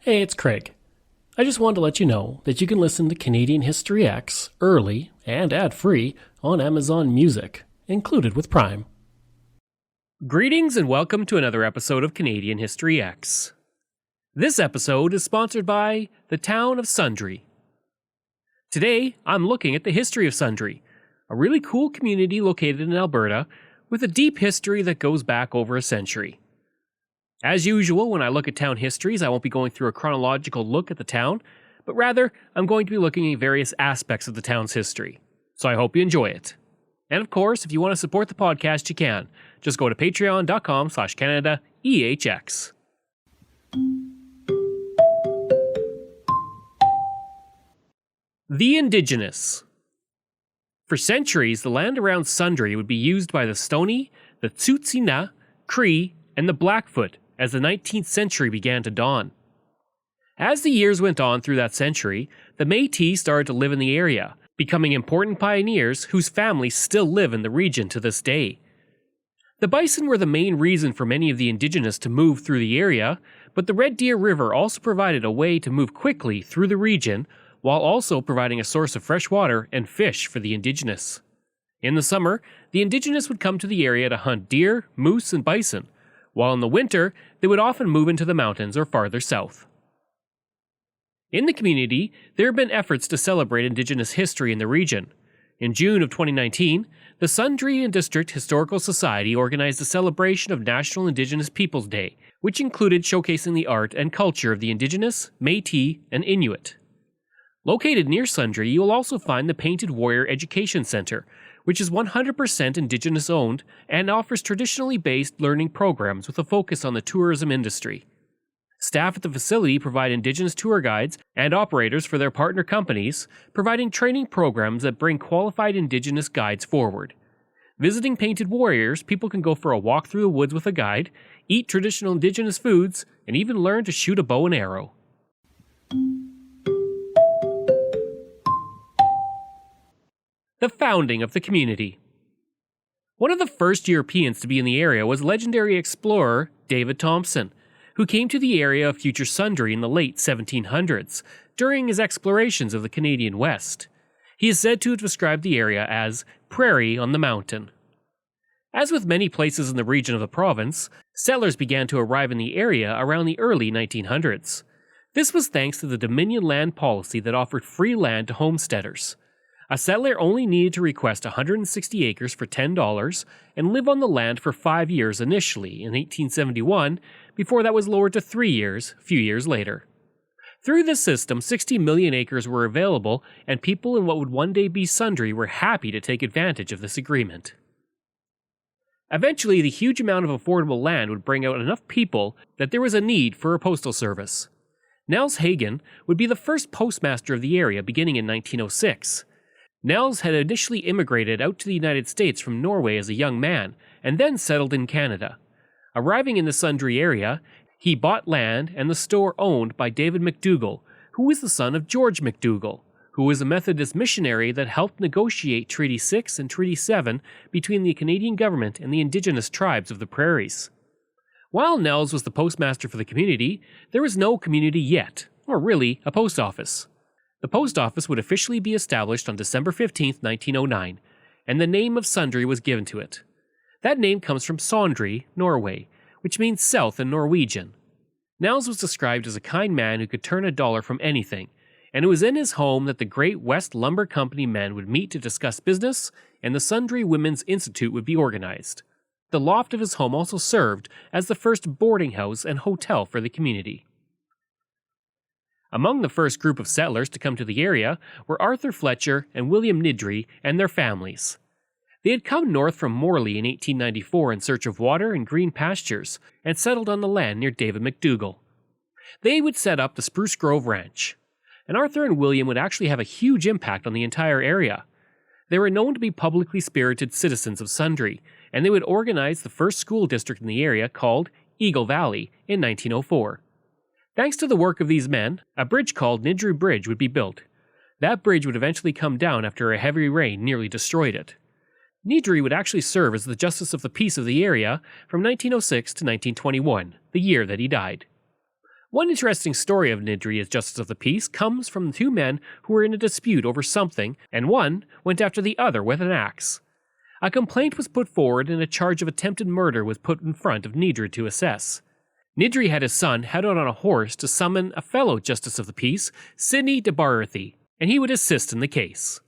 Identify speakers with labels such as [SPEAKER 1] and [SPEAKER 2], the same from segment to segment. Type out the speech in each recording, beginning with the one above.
[SPEAKER 1] Hey, it's Craig. I just wanted to let you know that you can listen to Canadian History X early and ad-free on Amazon Music, included with Prime.
[SPEAKER 2] Greetings and welcome to another episode of Canadian History X. This episode is sponsored by the town of Sundre. Today, I'm looking at the history of Sundre, a really cool community located in Alberta with a deep history that goes back over a century. As usual, when I look at town histories, I won't be going through a chronological look at the town, but rather, I'm going to be looking at various aspects of the town's history. So I hope you enjoy it. And of course, if you want to support the podcast, you can. Just go to patreon.com/CanadaEHX. The Indigenous. For centuries, the land around Sundre would be used by the Stoney, the Tsuut'ina, Cree, and the Blackfoot as the 19th century began to dawn. As the years went on through that century, the Métis started to live in the area, becoming important pioneers whose families still live in the region to this day. The bison were the main reason for many of the Indigenous to move through the area, but the Red Deer River also provided a way to move quickly through the region while also providing a source of fresh water and fish for the Indigenous. In the summer, the Indigenous would come to the area to hunt deer, moose, and bison, while in the winter, they would often move into the mountains or farther south. In the community, there have been efforts to celebrate Indigenous history in the region. In June of 2019, the Sundre and District Historical Society organized a celebration of National Indigenous Peoples Day, which included showcasing the art and culture of the Indigenous, Métis, and Inuit. Located near Sundre, you will also find the Painted Warrior Education Center, which is 100% Indigenous owned and offers traditionally based learning programs with a focus on the tourism industry. Staff at the facility provide Indigenous tour guides and operators for their partner companies, providing training programs that bring qualified Indigenous guides forward. Visiting Painted Warriors, people can go for a walk through the woods with a guide, eat traditional Indigenous foods, and even learn to shoot a bow and arrow. The founding of the community. One of the first Europeans to be in the area was legendary explorer David Thompson, who came to the area of future Sundre in the late 1700s during his explorations of the Canadian West. He is said to have described the area as prairie on the mountain. As with many places in the region of the province, settlers began to arrive in the area around the early 1900s. This was thanks to the Dominion land policy that offered free land to homesteaders. A settler only needed to request 160 acres for $10 and live on the land for 5 years initially in 1871, before that was lowered to 3 years a few years later. Through this system, 60 million acres were available, and people in what would one day be Sundre were happy to take advantage of this agreement. Eventually, the huge amount of affordable land would bring out enough people that there was a need for a postal service. Nels Hagen would be the first postmaster of the area beginning in 1906. Nels had initially immigrated out to the United States from Norway as a young man, and then settled in Canada. Arriving in the Sundre area, he bought land and the store owned by David McDougall, who was the son of George McDougall, who was a Methodist missionary that helped negotiate Treaty 6 and Treaty 7 between the Canadian government and the Indigenous tribes of the prairies. While Nels was the postmaster for the community, there was no community yet, or really a post office. The post office would officially be established on December 15, 1909, and the name of Sundre was given to it. That name comes from Sondre, Norway, which means south in Norwegian. Nels was described as a kind man who could turn a dollar from anything, and it was in his home that the Great West Lumber Company men would meet to discuss business, and the Sundre Women's Institute would be organized. The loft of his home also served as the first boarding house and hotel for the community. Among the first group of settlers to come to the area were Arthur Fletcher and William Nidri and their families. They had come north from Morley in 1894 in search of water and green pastures and settled on the land near David McDougall. They would set up the Spruce Grove Ranch, and Arthur and William would actually have a huge impact on the entire area. They were known to be publicly spirited citizens of Sundre, and they would organize the first school district in the area called Eagle Valley in 1904. Thanks to the work of these men, a bridge called Nidri Bridge would be built. That bridge would eventually come down after a heavy rain nearly destroyed it. Nidri would actually serve as the Justice of the Peace of the area from 1906 to 1921, the year that he died. One interesting story of Nidri as Justice of the Peace comes from the two men who were in a dispute over something, and one went after the other with an axe. A complaint was put forward and a charge of attempted murder was put in front of Nidri to assess. Nidri had his son head out on a horse to summon a fellow Justice of the Peace, Sidney de Baruthi, and he would assist in the case.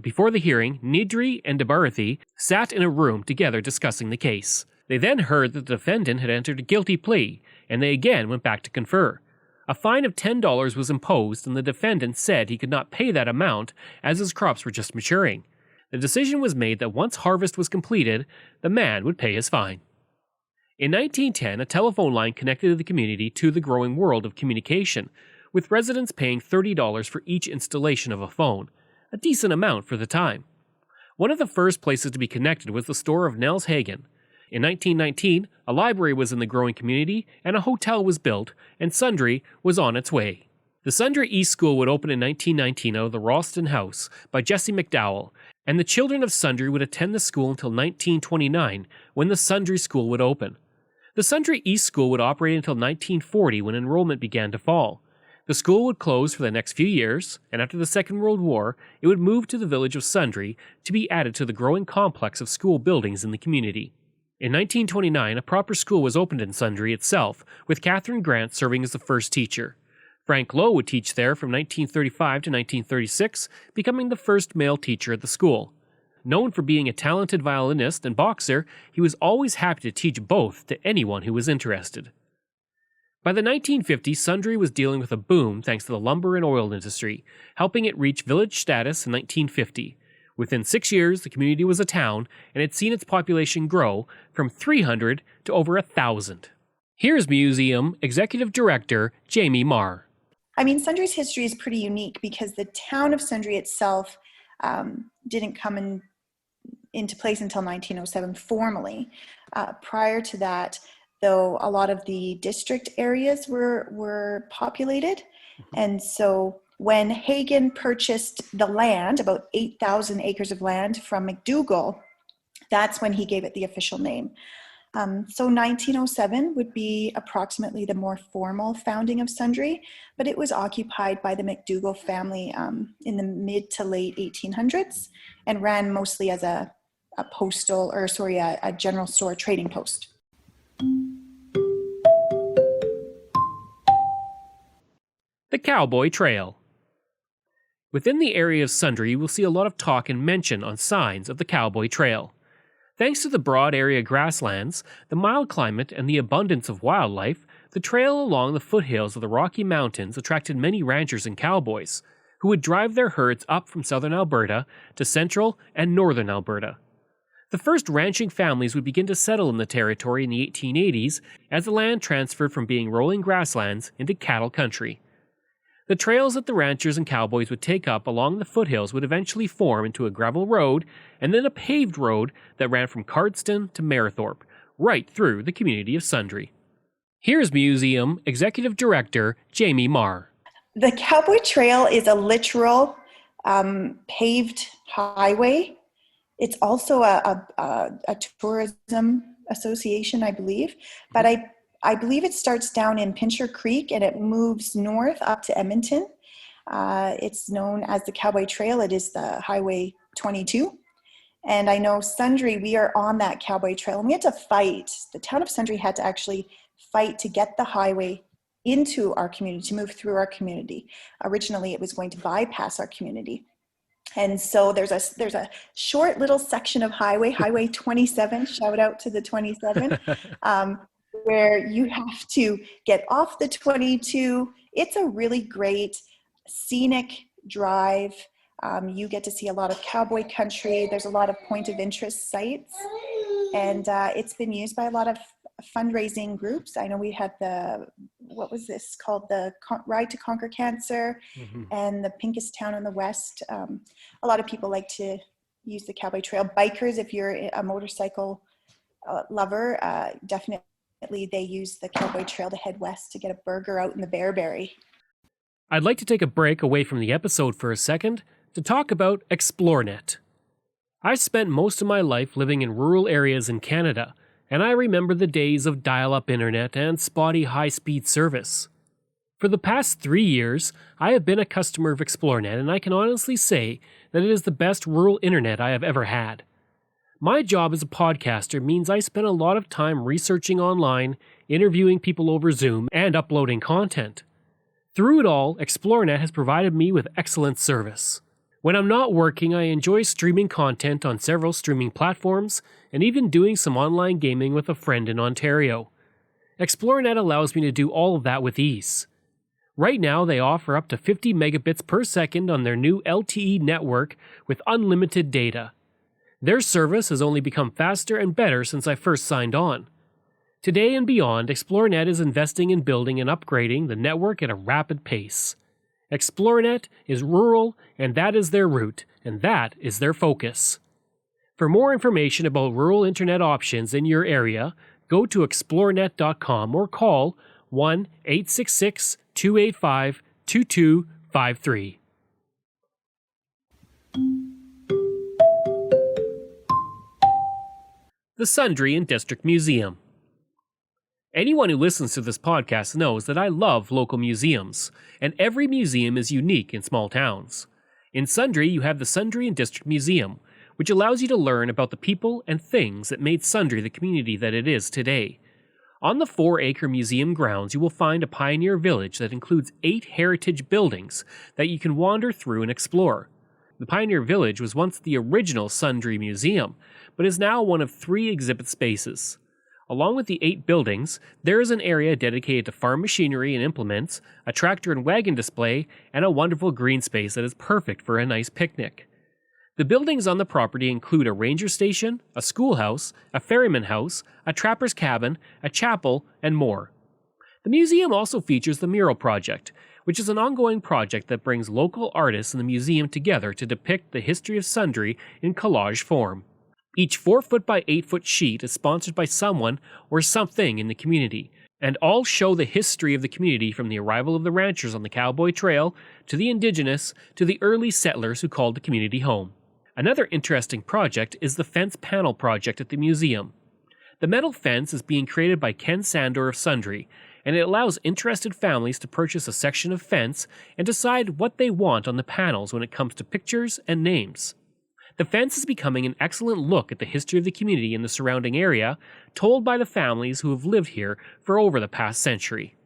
[SPEAKER 2] Before the hearing, Nidri and de Baruthi sat in a room together discussing the case. They then heard that the defendant had entered a guilty plea, and they again went back to confer. A fine of $10 was imposed, and the defendant said he could not pay that amount as his crops were just maturing. The decision was made that once harvest was completed, the man would pay his fine. In 1910, a telephone line connected the community to the growing world of communication, with residents paying $30 for each installation of a phone, a decent amount for the time. One of the first places to be connected was the store of Nels Hagen. In 1919, a library was in the growing community, and a hotel was built, and Sundre was on its way. The Sundre East School would open in 1919 out of the Ralston House by Jesse McDowell, and the children of Sundre would attend the school until 1929, when the Sundre School would open. The Sundre East School would operate until 1940, when enrollment began to fall. The school would close for the next few years, and after the Second World War, it would move to the village of Sundre to be added to the growing complex of school buildings in the community. In 1929, a proper school was opened in Sundre itself, with Catherine Grant serving as the first teacher. Frank Lowe would teach there from 1935 to 1936, becoming the first male teacher at the school. Known for being a talented violinist and boxer, he was always happy to teach both to anyone who was interested. By the 1950s, Sundre was dealing with a boom thanks to the lumber and oil industry, helping it reach village status in 1950. Within 6 years, the community was a town, and had seen its population grow from 300 to over 1,000. Here's museum executive director Jamie Marr.
[SPEAKER 3] Sundre's history is pretty unique because the town of Sundre itself didn't come into place until 1907 formally. Prior to that, though, a lot of the district areas were populated, and so when Hagen purchased the land, about 8,000 acres of land from McDougall, that's when he gave it the official name. So 1907 would be approximately the more formal founding of Sundre, but it was occupied by the McDougall family in the mid to late 1800s and ran mostly as a general store trading post.
[SPEAKER 2] The Cowboy Trail. Within the area of Sundre, you will see a lot of talk and mention on signs of the Cowboy Trail. Thanks to the broad area grasslands, the mild climate, and the abundance of wildlife, the trail along the foothills of the Rocky Mountains attracted many ranchers and cowboys, who would drive their herds up from southern Alberta to central and northern Alberta. The first ranching families would begin to settle in the territory in the 1880s as the land transferred from being rolling grasslands into cattle country. The trails that the ranchers and cowboys would take up along the foothills would eventually form into a gravel road and then a paved road that ran from Cardston to Marythorpe, right through the community of Sundre. Here's museum executive director Jamie Marr.
[SPEAKER 3] The Cowboy Trail is a literal paved highway. It's also a tourism association, I believe, but I believe it starts down in Pincher Creek and it moves north up to Edmonton. It's known as the Cowboy Trail. It is the Highway 22. And I know Sundre, we are on that Cowboy Trail, and we had to fight. The town of Sundre had to actually fight to get the highway into our community, to move through our community. Originally, it was going to bypass our community. And so there's a short little section of Highway 27, shout out to the 27, where you have to get off the 22. It's a really great scenic drive. You get to see a lot of cowboy country. There's a lot of point of interest sites, and it's been used by a lot of fundraising groups. I know we had what was this called? The Ride to Conquer Cancer, and the Pinkest Town in the West. A lot of people like to use the Cowboy Trail. Bikers, if you're a motorcycle lover, definitely they use the Cowboy Trail to head west to get a burger out in the Bearberry.
[SPEAKER 2] I'd like to take a break away from the episode for a second to talk about ExploreNet. I spent most of my life living in rural areas in Canada, and I remember the days of dial-up internet and spotty high-speed service. For the past 3 years, I have been a customer of ExploreNet, and I can honestly say that it is the best rural internet I have ever had. My job as a podcaster means I spend a lot of time researching online, interviewing people over Zoom, and uploading content. Through it all, ExploreNet has provided me with excellent service. When I'm not working, I enjoy streaming content on several streaming platforms, and even doing some online gaming with a friend in Ontario. ExploreNet allows me to do all of that with ease. Right now, they offer up to 50 megabits per second on their new LTE network with unlimited data. Their service has only become faster and better since I first signed on. Today and beyond, ExploreNet is investing in building and upgrading the network at a rapid pace. ExploreNet is rural, and that is their route, and that is their focus. For more information about rural internet options in your area, go to explorenet.com or call 1-866-285-2253. The Sundre and District Museum. Anyone who listens to this podcast knows that I love local museums, and every museum is unique in small towns. In Sundre, you have the Sundre and District Museum, which allows you to learn about the people and things that made Sundre the community that it is today. On the 4-acre museum grounds, you will find a pioneer village that includes 8 heritage buildings that you can wander through and explore. The Pioneer Village was once the original Sundre Museum, but is now one of 3 exhibit spaces. Along with the 8 buildings, there is an area dedicated to farm machinery and implements, a tractor and wagon display, and a wonderful green space that is perfect for a nice picnic. The buildings on the property include a ranger station, a schoolhouse, a ferryman house, a trapper's cabin, a chapel, and more. The museum also features the Mural Project, which is an ongoing project that brings local artists in the museum together to depict the history of Sundre in collage form. Each 4-foot by 8-foot sheet is sponsored by someone or something in the community, and all show the history of the community from the arrival of the ranchers on the Cowboy Trail to the indigenous to the early settlers who called the community home. Another interesting project is the Fence Panel Project at the museum. The metal fence is being created by Ken Sandor of Sundre, and it allows interested families to purchase a section of fence and decide what they want on the panels when it comes to pictures and names. The fence is becoming an excellent look at the history of the community and the surrounding area, told by the families who have lived here for over the past century.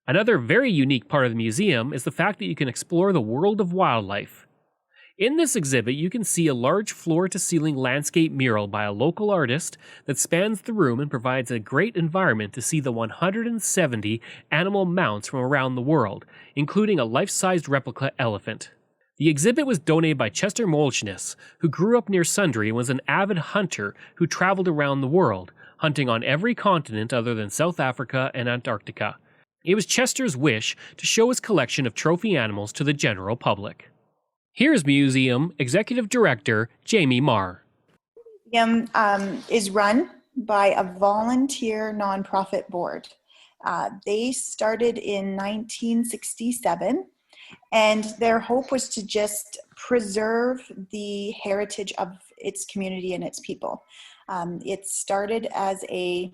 [SPEAKER 2] Another very unique part of the museum is the fact that you can explore the world of wildlife. In this exhibit, you can see a large floor-to-ceiling landscape mural by a local artist that spans the room and provides a great environment to see the 170 animal mounts from around the world, including a life-sized replica elephant. The exhibit was donated by Chester Molchness, who grew up near Sundre and was an avid hunter who traveled around the world, hunting on every continent other than South Africa and Antarctica. It was Chester's wish to show his collection of trophy animals to the general public. Here's Museum Executive Director Jamie Marr.
[SPEAKER 3] The museum is run by a volunteer nonprofit board. They started in 1967, and their hope was to just preserve the heritage of its community and its people. It started as a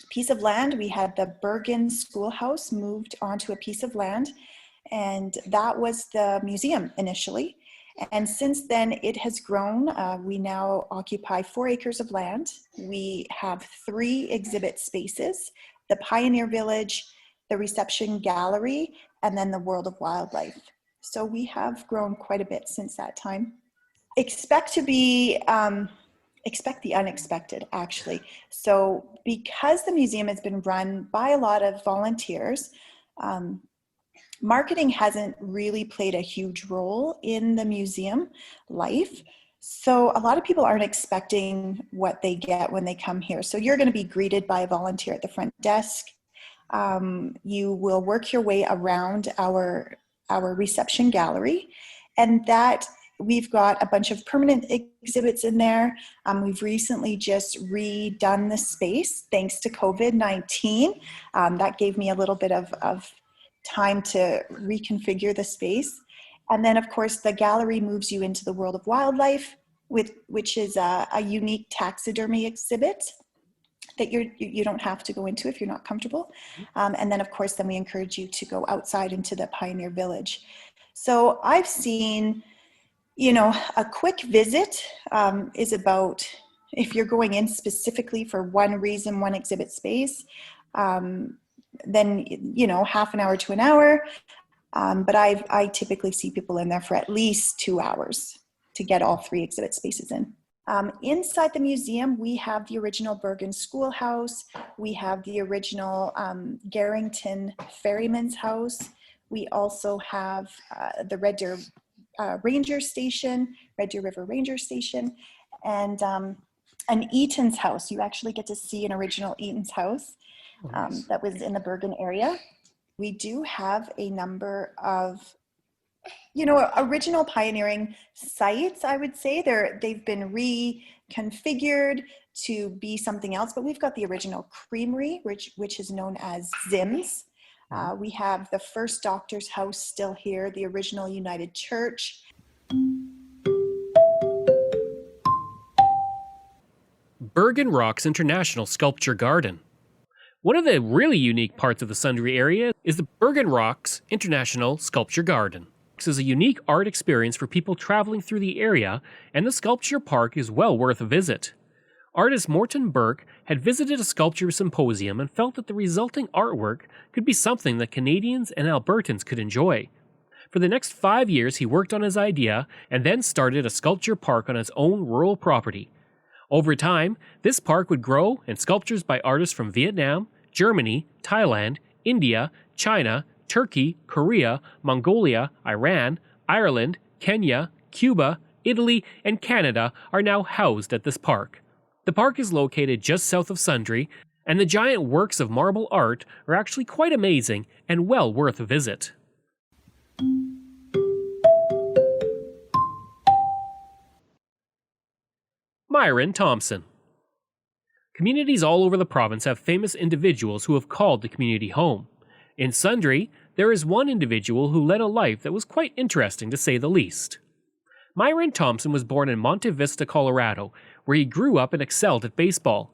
[SPEAKER 3] piece of land. We had the Bergen Schoolhouse moved onto a piece of land, and that was the museum initially. And since then, it has grown. We now occupy 4 acres of land. We have 3 exhibit spaces, the Pioneer Village, the Reception Gallery, and then the World of Wildlife. So we have grown quite a bit since that time. Expect the unexpected, actually. So because the museum has been run by a lot of volunteers, marketing hasn't really played a huge role in the museum life. So a lot of people aren't expecting what they get when they come here. So you're going to be greeted by a volunteer at the front desk. You will work your way around our reception gallery, and that we've got a bunch of permanent exhibits in there. We've recently just redone the space thanks to COVID-19. That gave me a little bit of time to reconfigure the space. And then of course the gallery moves you into the World of Wildlife, which is a unique taxidermy exhibit. that you don't have to go into if you're not comfortable. And then of course, then we encourage you to go outside into the Pioneer Village. So I've seen, a quick visit is about, if you're going in specifically for one reason, one exhibit space, then, half an hour to an hour. But I typically see people in there for at least 2 hours to get all 3 exhibit spaces in. Inside the museum, we have the original Bergen Schoolhouse. We have the original Garrington Ferryman's House. We also have the Red Deer Ranger Station, Red Deer River Ranger Station, and an Eaton's house. You actually get to see an original Eaton's house that was in the Bergen area. We do have a number of, original pioneering sites, I would say. They've been reconfigured to be something else, but we've got the original creamery, which is known as Zim's. We have the first doctor's house still here, the original United Church.
[SPEAKER 2] Bergen Rocks International Sculpture Garden. One of the really unique parts of the Sundre area is the Bergen Rocks International Sculpture Garden. This is a unique art experience for people traveling through the area, and the sculpture park is well worth a visit. Artist Morten Burke had visited a sculpture symposium and felt that the resulting artwork could be something that Canadians and Albertans could enjoy. For the next 5 years, he worked on his idea and then started a sculpture park on his own rural property. Over time, this park would grow, and sculptures by artists from Vietnam, Germany, Thailand, India, China, Turkey, Korea, Mongolia, Iran, Ireland, Kenya, Cuba, Italy, and Canada are now housed at this park. The park is located just south of Sundre, and the giant works of marble art are actually quite amazing and well worth a visit. Myron Thompson. Communities all over the province have famous individuals who have called the community home. In Sundre, there is one individual who led a life that was quite interesting to say the least. Myron Thompson was born in Monte Vista, Colorado, where he grew up and excelled at baseball.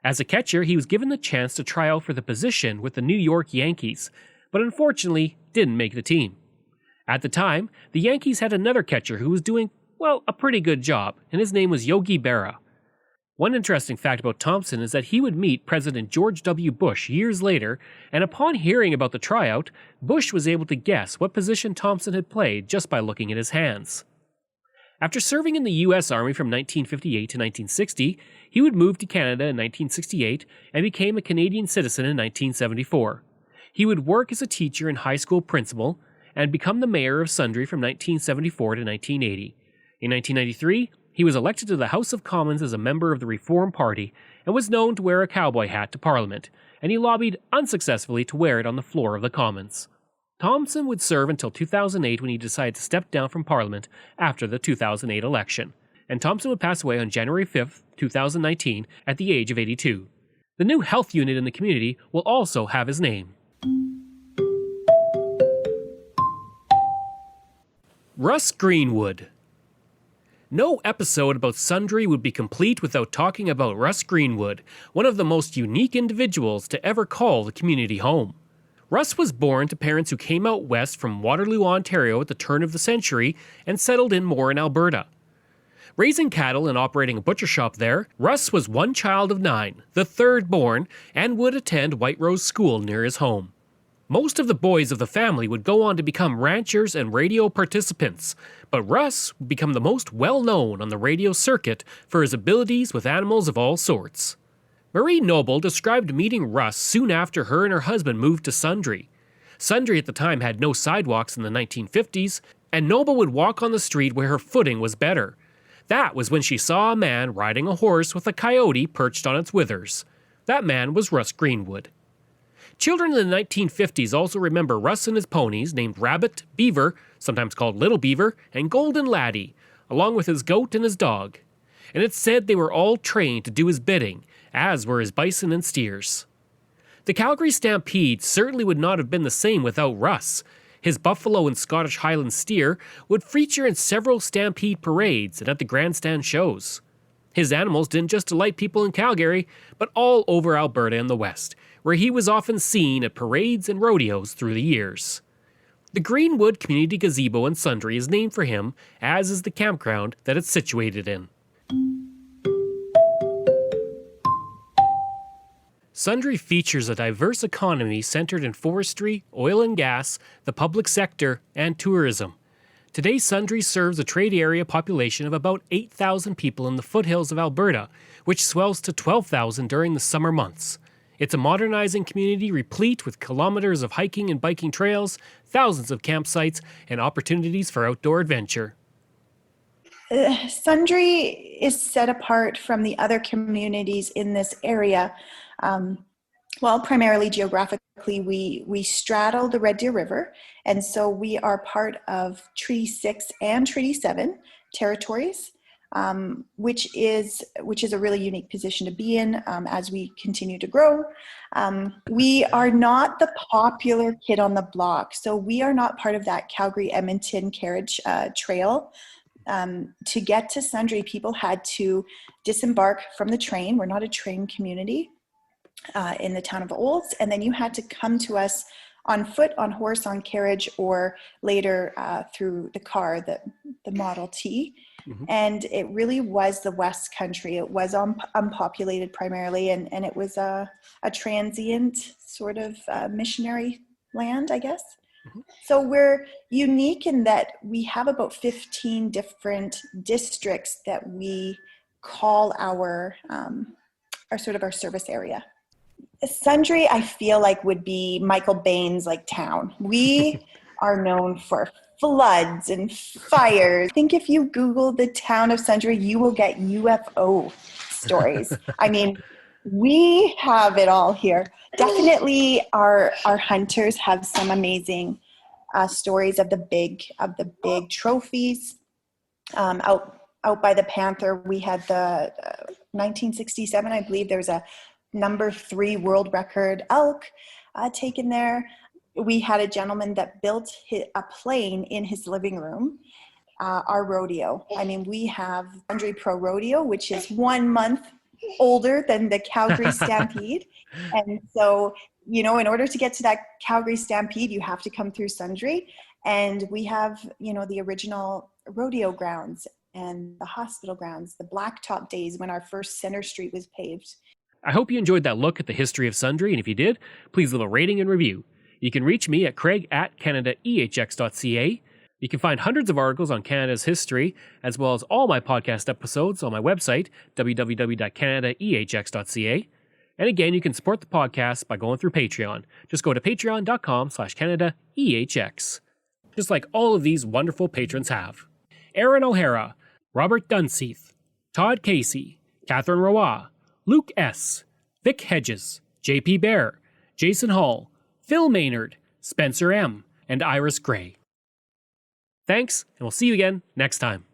[SPEAKER 2] As a catcher, he was given the chance to try out for the position with the New York Yankees, but unfortunately didn't make the team. At the time, the Yankees had another catcher who was doing, a pretty good job, and his name was Yogi Berra. One interesting fact about Thompson is that he would meet President George W. Bush years later, and upon hearing about the tryout, Bush was able to guess what position Thompson had played just by looking at his hands. After serving in the U.S. Army from 1958 to 1960, he would move to Canada in 1968 and became a Canadian citizen in 1974. He would work as a teacher and high school principal and become the mayor of Sundre from 1974 to 1980. In 1993, he was elected to the House of Commons as a member of the Reform Party and was known to wear a cowboy hat to Parliament, and he lobbied unsuccessfully to wear it on the floor of the Commons. Thompson would serve until 2008 when he decided to step down from Parliament after the 2008 election, and Thompson would pass away on January 5, 2019 at the age of 82. The new health unit in the community will also have his name. Russ Greenwood. No episode about Sundre would be complete without talking about Russ Greenwood, one of the most unique individuals to ever call the community home. Russ was born to parents who came out west from Waterloo, Ontario at the turn of the century and settled in more in Alberta. Raising cattle and operating a butcher shop there, Russ was one child of 9, the third born, and would attend White Rose School near his home. Most of the boys of the family would go on to become ranchers and radio participants, but Russ would become the most well-known on the radio circuit for his abilities with animals of all sorts. Marie Noble described meeting Russ soon after her and her husband moved to Sundre. Sundre at the time had no sidewalks in the 1950s, and Noble would walk on the street where her footing was better. That was when she saw a man riding a horse with a coyote perched on its withers. That man was Russ Greenwood. Children in the 1950s also remember Russ and his ponies named Rabbit, Beaver, sometimes called Little Beaver, and Golden Laddie, along with his goat and his dog. And it's said they were all trained to do his bidding, as were his bison and steers. The Calgary Stampede certainly would not have been the same without Russ. His buffalo and Scottish Highland steer would feature in several Stampede parades and at the grandstand shows. His animals didn't just delight people in Calgary, but all over Alberta and the West, where he was often seen at parades and rodeos through the years. The Greenwood Community Gazebo in Sundre is named for him, as is the campground that it's situated in. Sundre features a diverse economy centered in forestry, oil and gas, the public sector, and tourism. Today, Sundre serves a trade area population of about 8,000 people in the foothills of Alberta, which swells to 12,000 during the summer months. It's a modernizing community replete with kilometers of hiking and biking trails, thousands of campsites, and opportunities for outdoor adventure.
[SPEAKER 3] Sundre is set apart from the other communities in this area. Primarily geographically, we straddle the Red Deer River, and so we are part of Treaty 6 and Treaty 7 territories, which is a really unique position to be in as we continue to grow. We are not the popular kid on the block, so we are not part of that Calgary-Edmonton carriage trail. To get to Sundre, people had to disembark from the train. We're not a train community in the town of Olds, and then you had to come to us on foot, on horse, on carriage, or later through the car, the Model T. Mm-hmm. And it really was the West Country. It was unpopulated primarily, and it was a transient sort of missionary land, I guess. Mm-hmm. So we're unique in that we have about 15 different districts that we call our service area. Sundre, I feel like, would be Michael Baine's town. We are known for floods and fires. I think if you Google the town of Sundre, you will get UFO stories. I mean, we have it all here. Definitely our hunters have some amazing stories of the big trophies. Out by the Panther, we had the 1967, I believe there was a number 3 world record elk taken there. We had a gentleman that built a plane in his living room. Our rodeo. I mean, we have Sundre Pro Rodeo, which is 1 month older than the Calgary Stampede. And so, in order to get to that Calgary Stampede, you have to come through Sundre. And we have, the original rodeo grounds and the hospital grounds, the blacktop days when our first Center Street was paved.
[SPEAKER 2] I hope you enjoyed that look at the history of Sundre, and if you did, please leave a rating and review. You can reach me at craig@canadaehx.ca. You can find hundreds of articles on Canada's history, as well as all my podcast episodes on my website, www.canadaehx.ca. And again, you can support the podcast by going through Patreon. Just go to patreon.com/CanadaEHX. Just like all of these wonderful patrons have. Aaron O'Hara, Robert Dunseith, Todd Casey, Catherine Roy, Luke S., Vic Hedges, J.P. Bear, Jason Hall, Phil Maynard, Spencer M., and Iris Gray. Thanks, and we'll see you again next time.